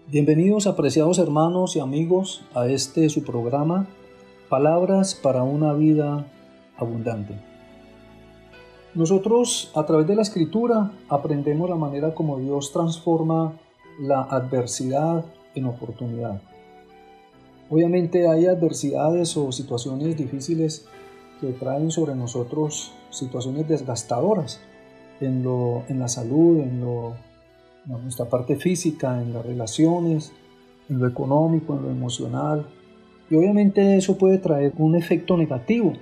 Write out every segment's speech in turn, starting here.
Bienvenidos, apreciados hermanos y amigos, a su programa, Palabras para una vida abundante. Nosotros, a través de la Escritura, aprendemos la manera como Dios transforma la adversidad en oportunidad. Obviamente hay adversidades o situaciones difíciles que traen sobre nosotros situaciones desgastadoras en la salud, en nuestra parte física, en las relaciones, en lo económico, en lo emocional. Y obviamente eso puede traer un efecto negativo,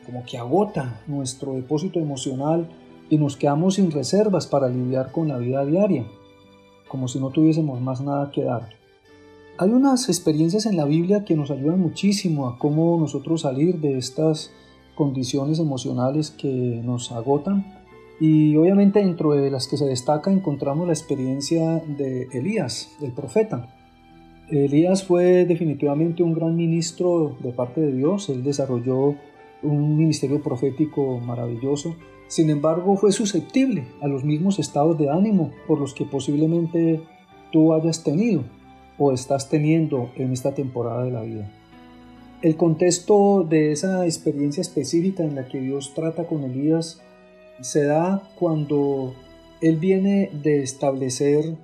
como que agota nuestro depósito emocional y nos quedamos sin reservas para lidiar con la vida diaria, como si no tuviésemos más nada que dar. Hay unas experiencias en la Biblia que nos ayudan muchísimo a cómo nosotros salir de estas condiciones emocionales que nos agotan. Y obviamente dentro de las que se destaca encontramos la experiencia de Elías, el profeta. Elías fue definitivamente un gran ministro de parte de Dios. Él desarrolló un ministerio profético maravilloso. Sin embargo, fue susceptible a los mismos estados de ánimo por los que posiblemente tú hayas tenido o estás teniendo en esta temporada de la vida. El contexto de esa experiencia específica en la que Dios trata con Elías se da cuando él viene de establecer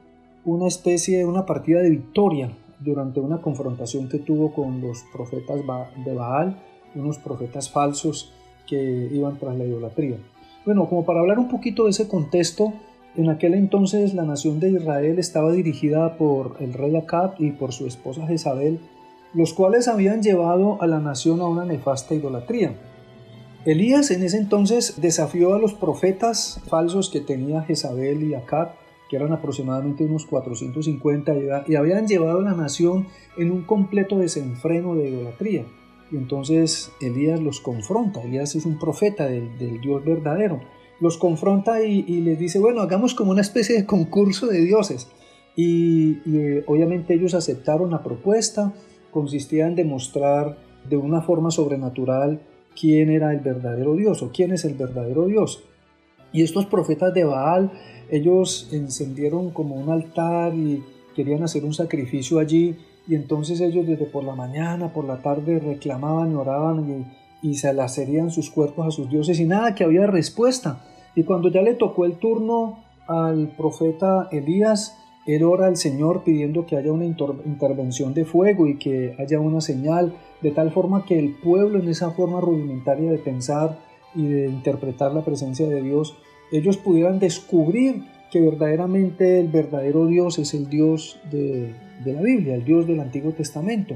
una partida de victoria durante una confrontación que tuvo con los profetas de Baal, unos profetas falsos que iban tras la idolatría. Bueno, como para hablar un poquito de ese contexto, en aquel entonces la nación de Israel estaba dirigida por el rey Acab y por su esposa Jezabel, los cuales habían llevado a la nación a una nefasta idolatría. Elías en ese entonces desafió a los profetas falsos que tenía Jezabel y Acab, que eran aproximadamente unos 450, y habían llevado a la nación en un completo desenfreno de idolatría. Y entonces Elías los confronta. Elías es un profeta del Dios verdadero. Los confronta y les dice, bueno, hagamos como una especie de concurso de dioses. Y obviamente ellos aceptaron la propuesta. Consistía en demostrar de una forma sobrenatural quién era el verdadero Dios o quién es el verdadero Dios. Y estos profetas de Baal, ellos encendieron como un altar y querían hacer un sacrificio allí, y entonces ellos desde por la mañana, por la tarde reclamaban y oraban y se alacerían sus cuerpos a sus dioses y nada, que había respuesta. Y cuando ya le tocó el turno al profeta Elías, él ora al Señor pidiendo que haya una intervención de fuego y que haya una señal, de tal forma que el pueblo, en esa forma rudimentaria de pensar y de interpretar la presencia de Dios, ellos pudieran descubrir que verdaderamente el verdadero Dios es el Dios de la Biblia, el Dios del Antiguo Testamento,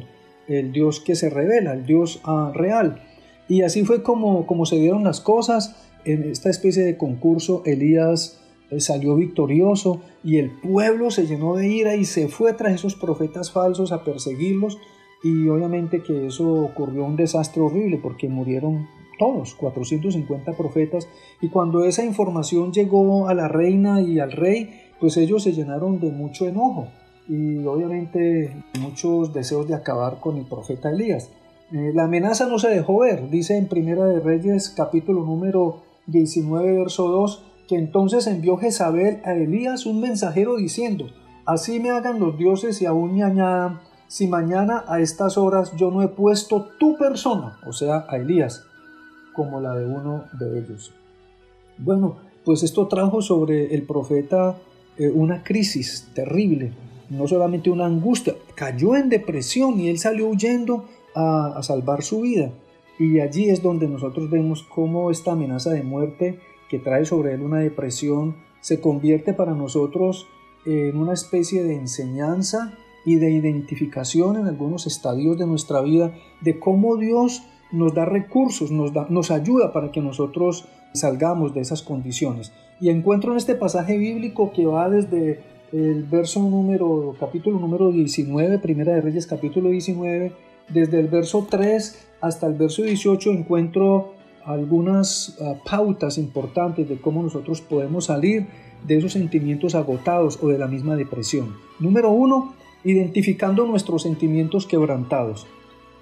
el Dios que se revela, el Dios real. Y así fue como se dieron las cosas. En esta especie de concurso, Elías salió victorioso y el pueblo se llenó de ira y se fue tras esos profetas falsos a perseguirlos, y obviamente que eso ocurrió un desastre horrible porque murieron todos, 450 profetas, y cuando esa información llegó a la reina y al rey, pues ellos se llenaron de mucho enojo y obviamente muchos deseos de acabar con el profeta Elías. La amenaza no se dejó ver. Dice en Primera de Reyes capítulo número 19 verso 2 que entonces envió Jezabel a Elías un mensajero diciendo: así me hagan los dioses y aún me añadan, si mañana a estas horas yo no he puesto tu persona, o sea a Elías, como la de uno de ellos. Bueno, pues esto trajo sobre el profeta una crisis terrible, no solamente una angustia, cayó en depresión y él salió huyendo a salvar su vida. Y allí es donde nosotros vemos cómo esta amenaza de muerte que trae sobre él una depresión se convierte para nosotros en una especie de enseñanza y de identificación en algunos estadios de nuestra vida de cómo Dios nos da recursos, nos ayuda para que nosotros salgamos de esas condiciones. Y encuentro en este pasaje bíblico que va desde el capítulo número 19, Primera de Reyes capítulo 19, desde el verso 3 hasta el verso 18 encuentro algunas pautas importantes de cómo nosotros podemos salir de esos sentimientos agotados o de la misma depresión. Número 1, identificando nuestros sentimientos quebrantados.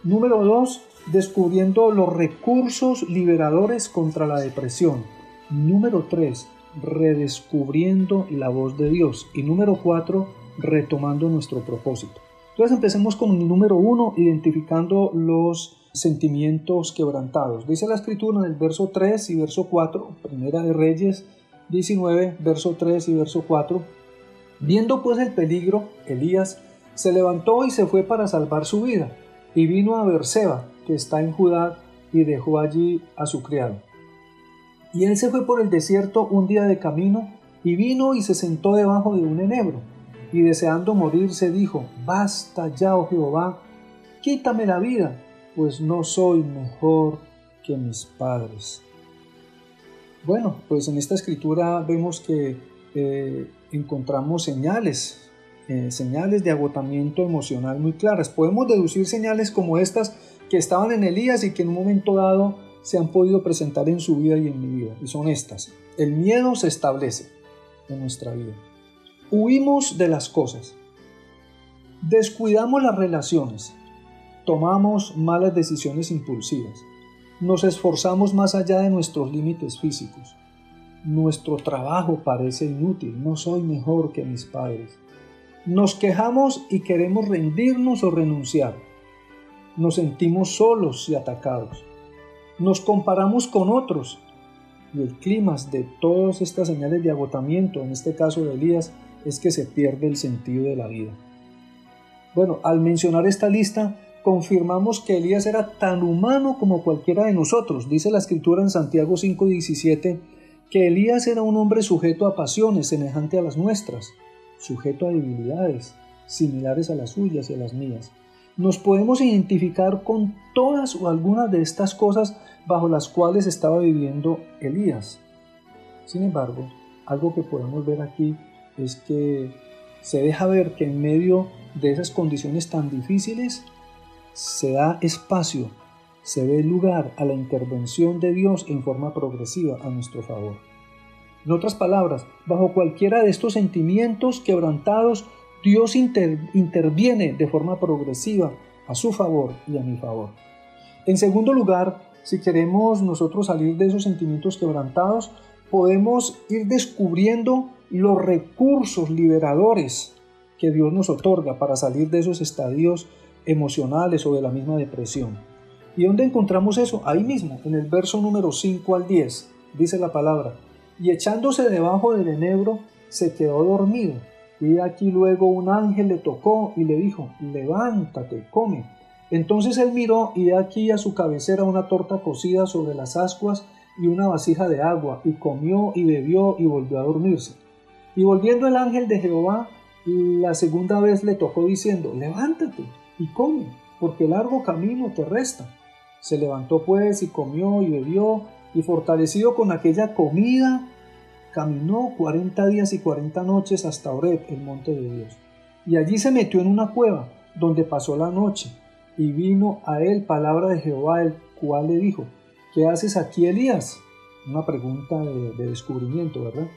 Número 2, descubriendo los recursos liberadores contra la depresión. Número 3, redescubriendo la voz de Dios. Y número 4, retomando nuestro propósito. Entonces empecemos con el número 1, identificando los sentimientos quebrantados. Dice la Escritura en el verso 3 y verso 4, Primera de Reyes 19, verso 3 y verso 4. Viendo pues el peligro, Elías se levantó y se fue para salvar su vida, y vino a Beerseba, que está en Judá, y dejó allí a su criado. Y él se fue por el desierto un día de camino, y vino y se sentó debajo de un enebro, y deseando morirse dijo: Basta ya, oh Jehová, quítame la vida, pues no soy mejor que mis padres. Bueno, pues en esta escritura vemos que encontramos señales de agotamiento emocional muy claras. Podemos deducir señales como estas que estaban en Elías y que en un momento dado se han podido presentar en su vida y en mi vida. Y son estas. El miedo se establece en nuestra vida. Huimos de las cosas. Descuidamos las relaciones. Tomamos malas decisiones impulsivas. Nos esforzamos más allá de nuestros límites físicos. Nuestro trabajo parece inútil. No soy mejor que mis padres. Nos quejamos y queremos rendirnos o renunciar. Nos sentimos solos y atacados. Nos comparamos con otros. Y el clímax de todas estas señales de agotamiento, en este caso de Elías, es que se pierde el sentido de la vida. Bueno, al mencionar esta lista, confirmamos que Elías era tan humano como cualquiera de nosotros. Dice la Escritura en Santiago 5:17 que Elías era un hombre sujeto a pasiones semejante a las nuestras, sujeto a debilidades similares a las suyas y a las mías. Nos podemos identificar con todas o algunas de estas cosas bajo las cuales estaba viviendo Elías. Sin embargo, algo que podemos ver aquí es que se deja ver que en medio de esas condiciones tan difíciles se da espacio, se ve lugar a la intervención de Dios en forma progresiva a nuestro favor. En otras palabras, bajo cualquiera de estos sentimientos quebrantados, Dios interviene de forma progresiva a su favor y a mi favor. En segundo lugar, si queremos nosotros salir de esos sentimientos quebrantados, podemos ir descubriendo los recursos liberadores que Dios nos otorga para salir de esos estadios emocionales o de la misma depresión. ¿Y dónde encontramos eso? Ahí mismo, en el verso número 5 al 10, dice la palabra: y echándose debajo del enebro, se quedó dormido. Y aquí luego un ángel le tocó y le dijo: levántate, come. Entonces él miró y aquí a su cabecera una torta cocida sobre las ascuas y una vasija de agua, y comió y bebió y volvió a dormirse. Y volviendo el ángel de Jehová, la segunda vez le tocó diciendo: levántate y come, porque largo camino te resta. Se levantó pues y comió y bebió, y fortalecido con aquella comida, caminó 40 días y 40 noches hasta Horeb, el monte de Dios. Y allí se metió en una cueva, donde pasó la noche. Y vino a él palabra de Jehová, el cual le dijo: ¿qué haces aquí, Elías? Una pregunta de descubrimiento, ¿verdad?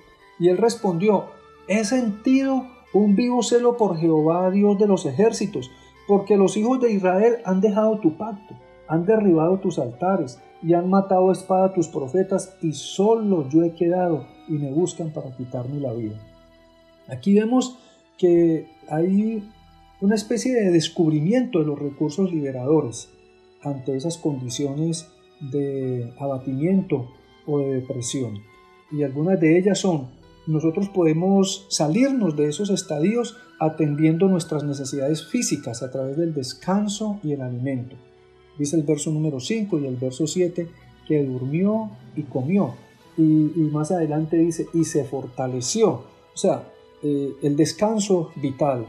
Y él respondió: he sentido un vivo celo por Jehová, Dios de los ejércitos, porque los hijos de Israel han dejado tu pacto, han derribado tus altares y han matado a espada a tus profetas, y solo yo he quedado y me buscan para quitarme la vida. Aquí vemos que hay una especie de descubrimiento de los recursos liberadores ante esas condiciones de abatimiento o de depresión. Y algunas de ellas son: nosotros podemos salirnos de esos estadios atendiendo nuestras necesidades físicas a través del descanso y el alimento. Dice el verso número 5 y el verso 7 que durmió y comió. Y más adelante dice: y se fortaleció. O sea, el descanso vital,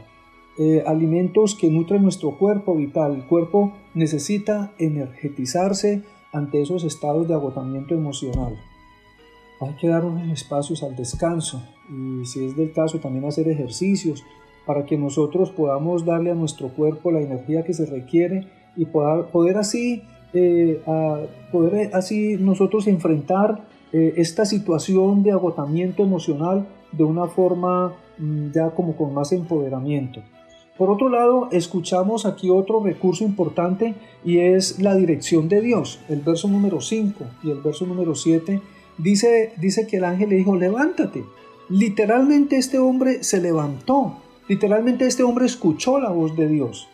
alimentos que nutren nuestro cuerpo vital. El cuerpo necesita energetizarse ante esos estados de agotamiento emocional. Hay que dar unos espacios al descanso y, si es del caso, también hacer ejercicios para que nosotros podamos darle a nuestro cuerpo la energía que se requiere y poder así nosotros enfrentar esta situación de agotamiento emocional de una forma ya como con más empoderamiento. Por otro lado, escuchamos aquí otro recurso importante, y es la dirección de Dios. El verso número 5 y el verso número 7 dice que el ángel le dijo: levántate. Literalmente este hombre se levantó Literalmente este hombre escuchó la voz de Dios.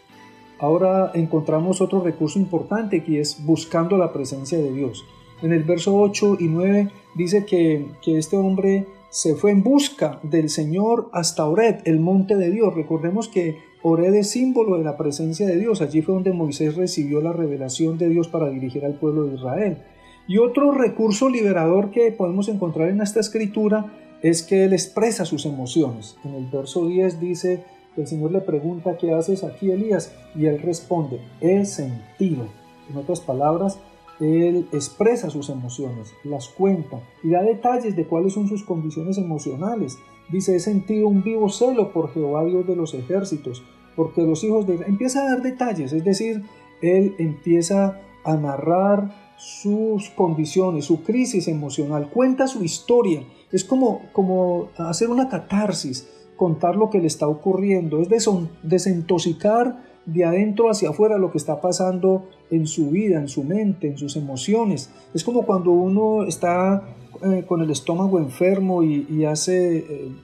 Ahora encontramos otro recurso importante que es buscando la presencia de Dios. En el verso 8 y 9 dice que este hombre se fue en busca del Señor hasta Horeb, el monte de Dios. Recordemos que Horeb es símbolo de la presencia de Dios. Allí fue donde Moisés recibió la revelación de Dios para dirigir al pueblo de Israel. Y otro recurso liberador que podemos encontrar en esta escritura es que él expresa sus emociones. En el verso 10 dice que el Señor le pregunta: ¿qué haces aquí, Elías? Y él responde: he sentido. En otras palabras, él expresa sus emociones, las cuenta y da detalles de cuáles son sus condiciones emocionales. Dice: he sentido un vivo celo por Jehová, Dios de los ejércitos, porque los hijos de... Empieza a dar detalles, es decir, él empieza a narrar sus condiciones, su crisis emocional, cuenta su historia. Es como hacer una catarsis, contar lo que le está ocurriendo, es desintoxicar de adentro hacia afuera lo que está pasando en su vida, en su mente, en sus emociones. Es como cuando uno está con el estómago enfermo y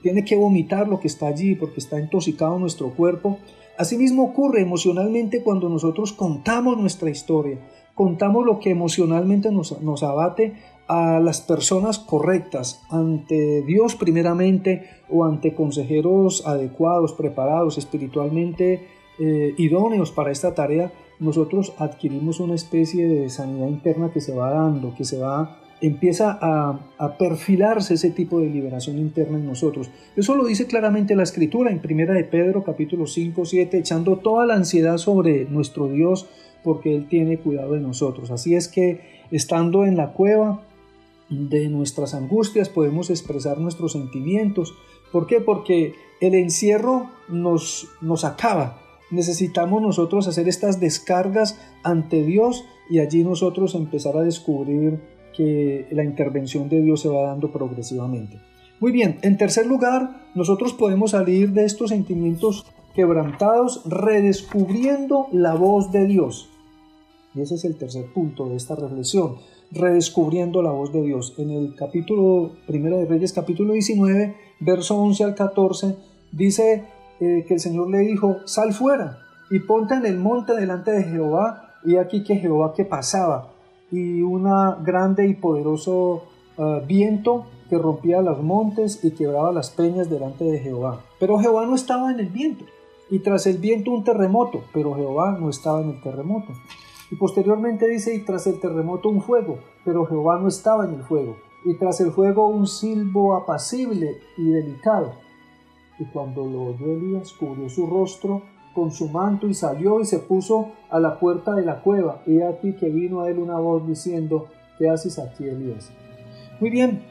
tiene que vomitar lo que está allí porque está intoxicado nuestro cuerpo. Asimismo ocurre emocionalmente cuando nosotros contamos nuestra historia, contamos lo que emocionalmente nos abate a las personas correctas, ante Dios primeramente o ante consejeros adecuados, preparados, espiritualmente idóneos para esta tarea. Nosotros adquirimos una especie de sanidad interna que se va dando, empieza a perfilarse ese tipo de liberación interna en nosotros. Eso lo dice claramente la Escritura en 1 de Pedro capítulo 5, 7, echando toda la ansiedad sobre nuestro Dios porque Él tiene cuidado de nosotros. Así es que estando en la cueva de nuestras angustias podemos expresar nuestros sentimientos. ¿Por qué? Porque el encierro nos acaba. Necesitamos nosotros hacer estas descargas ante Dios y allí nosotros empezar a descubrir que la intervención de Dios se va dando progresivamente. Muy bien, en tercer lugar, nosotros podemos salir de estos sentimientos quebrantados redescubriendo la voz de Dios. Y ese es el tercer punto de esta reflexión, redescubriendo la voz de Dios. En el capítulo 1 de Reyes, capítulo 19, verso 11 al 14, dice que el Señor le dijo: sal fuera y ponte en el monte delante de Jehová. Y aquí que Jehová que pasaba, y un grande y poderoso viento que rompía los montes y quebraba las peñas delante de Jehová. Pero Jehová no estaba en el viento, y tras el viento un terremoto, pero Jehová no estaba en el terremoto. Y posteriormente dice: y tras el terremoto un fuego, pero Jehová no estaba en el fuego. Y tras el fuego un silbo apacible y delicado. Y cuando lo oyó Elías, cubrió su rostro con su manto y salió y se puso a la puerta de la cueva. Y aquí que vino a él una voz diciendo: ¿qué haces aquí, Elías? Muy bien,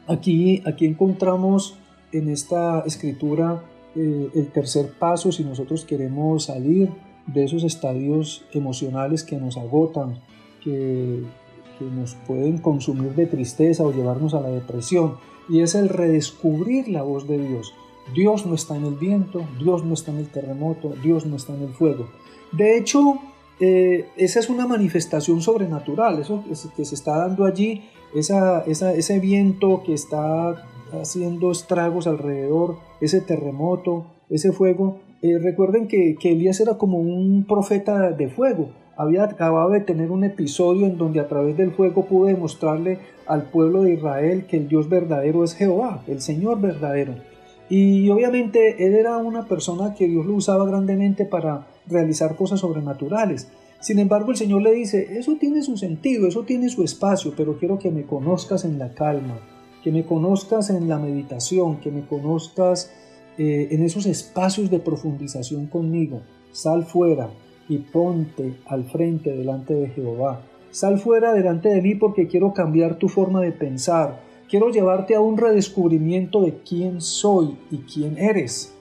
aquí encontramos en esta escritura el tercer paso si nosotros queremos salir de esos estadios emocionales que nos agotan, que nos pueden consumir de tristeza o llevarnos a la depresión, y es el redescubrir la voz de Dios. Dios no está en el viento, Dios no está en el terremoto, Dios no está en el fuego. De hecho, esa es una manifestación sobrenatural, eso que se está dando allí, ese viento que está haciendo estragos alrededor, ese terremoto, ese fuego. Recuerden que Elías era como un profeta de fuego. Había acabado de tener un episodio en donde a través del fuego pudo demostrarle al pueblo de Israel que el Dios verdadero es Jehová, el Señor verdadero. Y obviamente él era una persona que Dios lo usaba grandemente para realizar cosas sobrenaturales. Sin embargo, el Señor le dice: eso tiene su sentido, eso tiene su espacio, pero quiero que me conozcas en la calma, que me conozcas en la meditación, que me conozcas en esos espacios de profundización conmigo. Sal fuera y ponte al frente delante de Jehová. Sal fuera delante de mí porque quiero cambiar tu forma de pensar. Quiero llevarte a un redescubrimiento de quién soy y quién eres.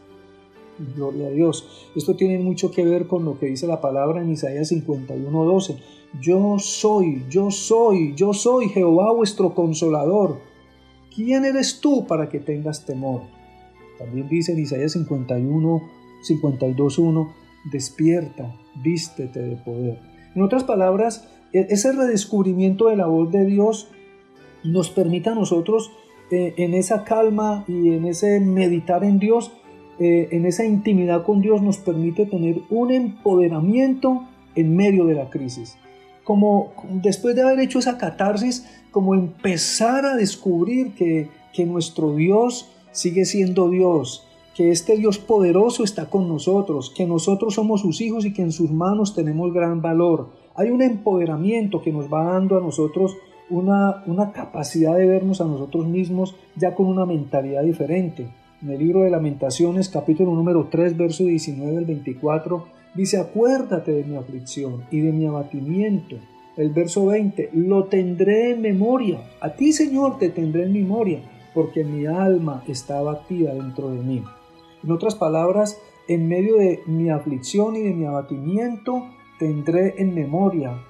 Gloria a Dios. Esto tiene mucho que ver con lo que dice la palabra en Isaías 51:12. Yo soy Jehová vuestro consolador. ¿Quién eres tú para que tengas temor? También dice en Isaías 52:1, despierta, vístete de poder. En otras palabras, ese redescubrimiento de la voz de Dios nos permite a nosotros en esa calma y en ese meditar en Dios en esa intimidad con Dios nos permite tener un empoderamiento en medio de la crisis. Como después de haber hecho esa catarsis, como empezar a descubrir que nuestro Dios sigue siendo Dios, que este Dios poderoso está con nosotros, que nosotros somos sus hijos y que en sus manos tenemos gran valor. Hay un empoderamiento que nos va dando a nosotros una capacidad de vernos a nosotros mismos ya con una mentalidad diferente. En el libro de Lamentaciones, capítulo número 3, verso 19 al 24, dice: acuérdate de mi aflicción y de mi abatimiento. El verso 20, lo tendré en memoria. A ti, Señor, te tendré en memoria, porque mi alma está abatida dentro de mí. En otras palabras, en medio de mi aflicción y de mi abatimiento, tendré en memoria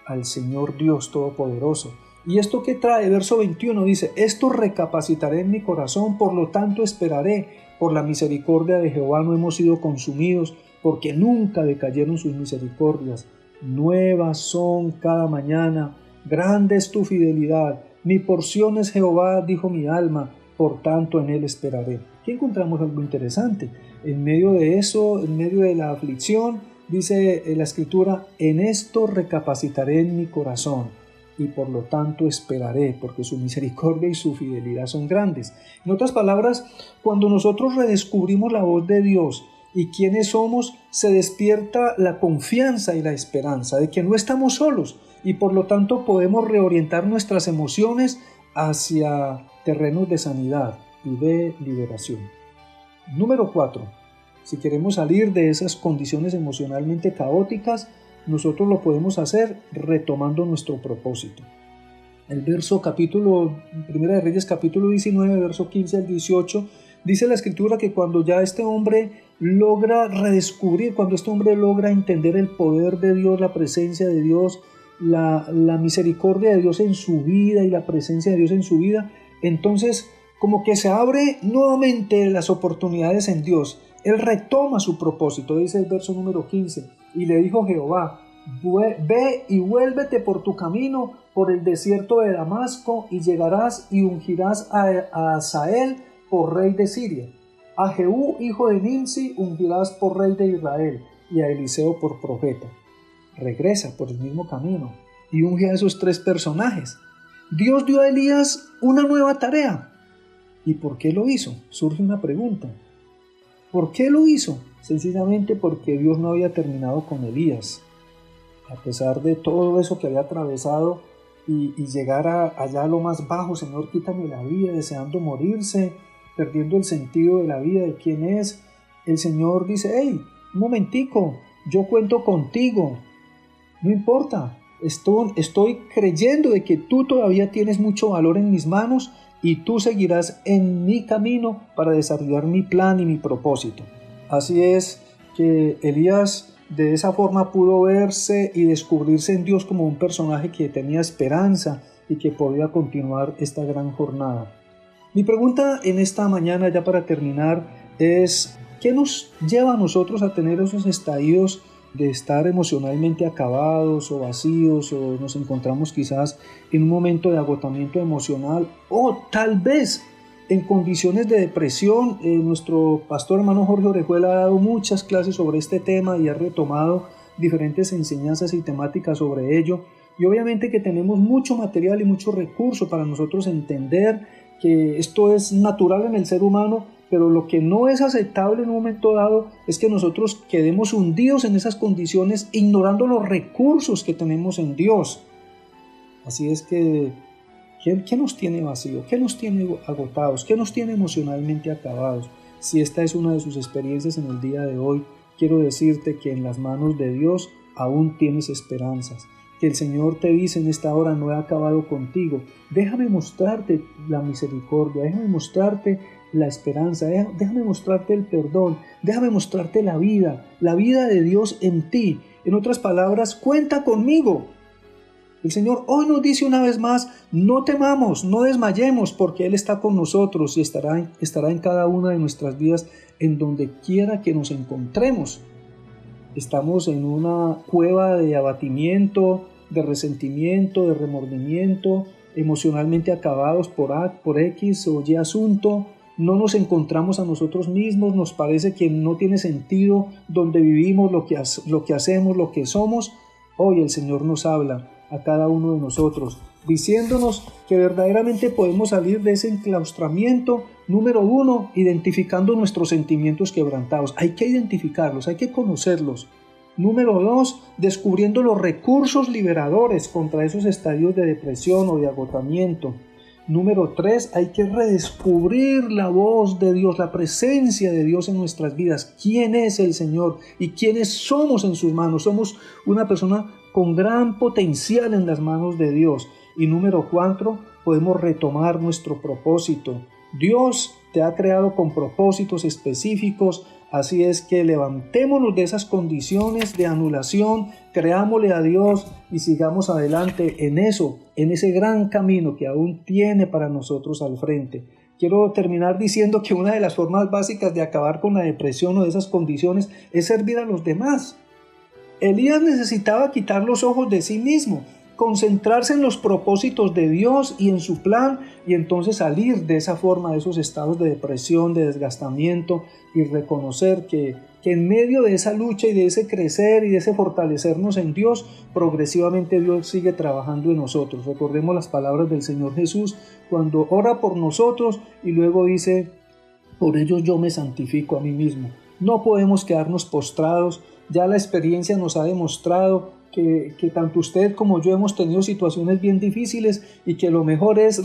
al Señor Dios Todopoderoso. ¿Y esto qué trae? Verso 21 dice: esto recapacitaré en mi corazón, por lo tanto esperaré. Por la misericordia de Jehová no hemos sido consumidos, porque nunca decayeron sus misericordias. Nuevas son cada mañana, grande es tu fidelidad. Mi porción es Jehová, dijo mi alma, por tanto en él esperaré. Aquí encontramos algo interesante. En medio de eso, en medio de la aflicción, dice la Escritura: en esto recapacitaré en mi corazón, y por lo tanto esperaré, porque su misericordia y su fidelidad son grandes. En otras palabras, cuando nosotros redescubrimos la voz de Dios y quiénes somos, se despierta la confianza y la esperanza de que no estamos solos, y por lo tanto podemos reorientar nuestras emociones hacia terrenos de sanidad y de liberación. Número 4. Si queremos salir de esas condiciones emocionalmente caóticas, nosotros lo podemos hacer retomando nuestro propósito. El verso Primera de Reyes capítulo 19, verso 15 al 18, dice la Escritura que cuando ya este hombre logra redescubrir, cuando este hombre logra entender el poder de Dios, la presencia de Dios, la misericordia de Dios en su vida y la presencia de Dios en su vida, entonces como que se abre nuevamente las oportunidades en Dios. Él retoma su propósito, dice el verso número 15, y le dijo Jehová: ve y vuélvete por tu camino por el desierto de Damasco, y llegarás y ungirás a Hazael por rey de Siria. A Jehú, hijo de Nimsi, ungirás por rey de Israel, y a Eliseo por profeta. Regresa por el mismo camino y unge a esos 3 personajes. Dios dio a Elías una nueva tarea. ¿Y por qué lo hizo? Surge una pregunta. ¿Por qué lo hizo? Sencillamente porque Dios no había terminado con Elías. A pesar de todo eso que había atravesado y llegar allá a lo más bajo: Señor, quítame la vida, deseando morirse, perdiendo el sentido de la vida, de quién es, el Señor dice: hey, un momentico, yo cuento contigo, no importa, estoy creyendo de que tú todavía tienes mucho valor en mis manos, y tú seguirás en mi camino para desarrollar mi plan y mi propósito. Así es que Elías de esa forma pudo verse y descubrirse en Dios como un personaje que tenía esperanza y que podía continuar esta gran jornada. Mi pregunta en esta mañana, ya para terminar, es: ¿qué nos lleva a nosotros a tener esos estadios de estar emocionalmente acabados o vacíos, o nos encontramos quizás en un momento de agotamiento emocional, o tal vez en condiciones de depresión? Nuestro pastor hermano Jorge Orejuela ha dado muchas clases sobre este tema y ha retomado diferentes enseñanzas y temáticas sobre ello, y obviamente que tenemos mucho material y mucho recurso para nosotros entender que esto es natural en el ser humano, pero lo que no es aceptable en un momento dado es que nosotros quedemos hundidos en esas condiciones, ignorando los recursos que tenemos en Dios. Así es que, ¿qué nos tiene vacío? ¿Qué nos tiene agotados? ¿Qué nos tiene emocionalmente acabados? Si esta es una de sus experiencias en el día de hoy, quiero decirte que en las manos de Dios aún tienes esperanzas. Que el Señor te dice en esta hora: no he acabado contigo. Déjame mostrarte la misericordia, déjame mostrarte la esperanza, déjame mostrarte el perdón, déjame mostrarte la vida de Dios en ti. En otras palabras, cuenta conmigo. El Señor hoy nos dice una vez más: no temamos, no desmayemos, porque Él está con nosotros y estará en cada una de nuestras vidas, en donde quiera que nos encontremos. Estamos en una cueva de abatimiento, de resentimiento, de remordimiento, emocionalmente acabados por X o Y asunto, no nos encontramos a nosotros mismos, nos parece que no tiene sentido donde vivimos, lo que hacemos, lo que somos. Hoy el Señor nos habla a cada uno de nosotros, diciéndonos que verdaderamente podemos salir de ese enclaustramiento. Número 1, identificando nuestros sentimientos quebrantados. Hay que identificarlos, hay que conocerlos. Número 2, descubriendo los recursos liberadores contra esos estadios de depresión o de agotamiento. Número 3, hay que redescubrir la voz de Dios, la presencia de Dios en nuestras vidas. ¿Quién es el Señor y quiénes somos en sus manos? Somos una persona con gran potencial en las manos de Dios. Y número 4, podemos retomar nuestro propósito. Dios te ha creado con propósitos específicos, así es que levantémonos de esas condiciones de anulación, creámosle a Dios y sigamos adelante en ese gran camino que aún tiene para nosotros al frente. Quiero terminar diciendo que una de las formas básicas de acabar con la depresión o de esas condiciones es servir a los demás. Elías necesitaba quitar los ojos de sí mismo, concentrarse en los propósitos de Dios y en su plan, y entonces salir de esa forma, de esos estados de depresión, de desgastamiento, y reconocer que en medio de esa lucha y de ese crecer y de ese fortalecernos en Dios, progresivamente Dios sigue trabajando en nosotros. Recordemos las palabras del Señor Jesús cuando ora por nosotros y luego dice: por ellos yo me santifico a mí mismo. No podemos quedarnos postrados. Ya la experiencia nos ha demostrado que tanto usted como yo hemos tenido situaciones bien difíciles y que lo mejor es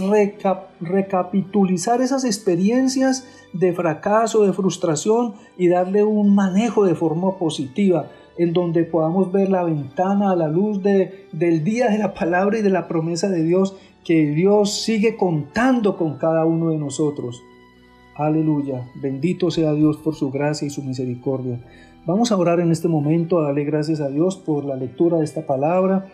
recapitulizar esas experiencias de fracaso, de frustración, y darle un manejo de forma positiva, en donde podamos ver la ventana a la luz del día de la palabra y de la promesa de Dios, que Dios sigue contando con cada uno de nosotros. Aleluya, bendito sea Dios por su gracia y su misericordia. Vamos a orar en este momento, a darle gracias a Dios por la lectura de esta palabra,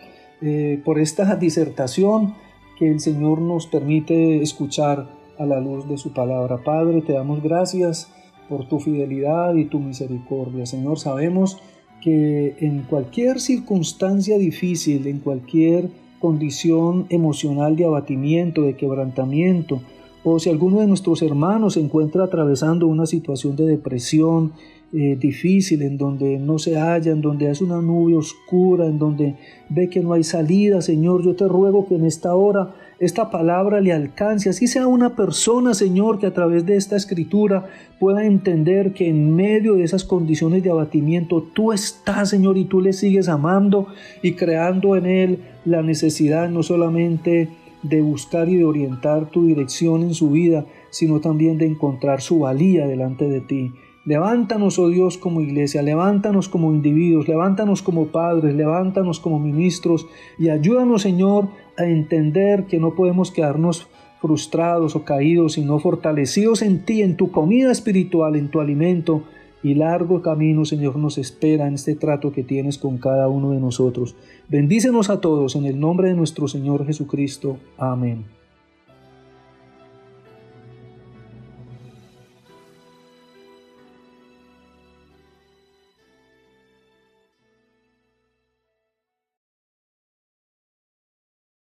por esta disertación que el Señor nos permite escuchar a la luz de su palabra. Padre, te damos gracias por tu fidelidad y tu misericordia. Señor, sabemos que en cualquier circunstancia difícil, en cualquier condición emocional de abatimiento, de quebrantamiento, o si alguno de nuestros hermanos se encuentra atravesando una situación de depresión difícil, en donde no se halla, en donde es una nube oscura, en donde ve que no hay salida, Señor, yo te ruego que en esta hora esta palabra le alcance, así sea una persona, Señor, que a través de esta escritura pueda entender que en medio de esas condiciones de abatimiento tú estás, Señor, y tú le sigues amando y creando en él la necesidad no solamente de buscar y de orientar tu dirección en su vida, sino también de encontrar su valía delante de ti. Levántanos, oh Dios, como iglesia, levántanos como individuos, levántanos como padres, levántanos como ministros y ayúdanos, Señor, a entender que no podemos quedarnos frustrados o caídos, sino fortalecidos en ti, en tu comida espiritual, en tu alimento. Y largo camino, Señor, nos espera en este trato que tienes con cada uno de nosotros. Bendícenos a todos en el nombre de nuestro Señor Jesucristo. Amén.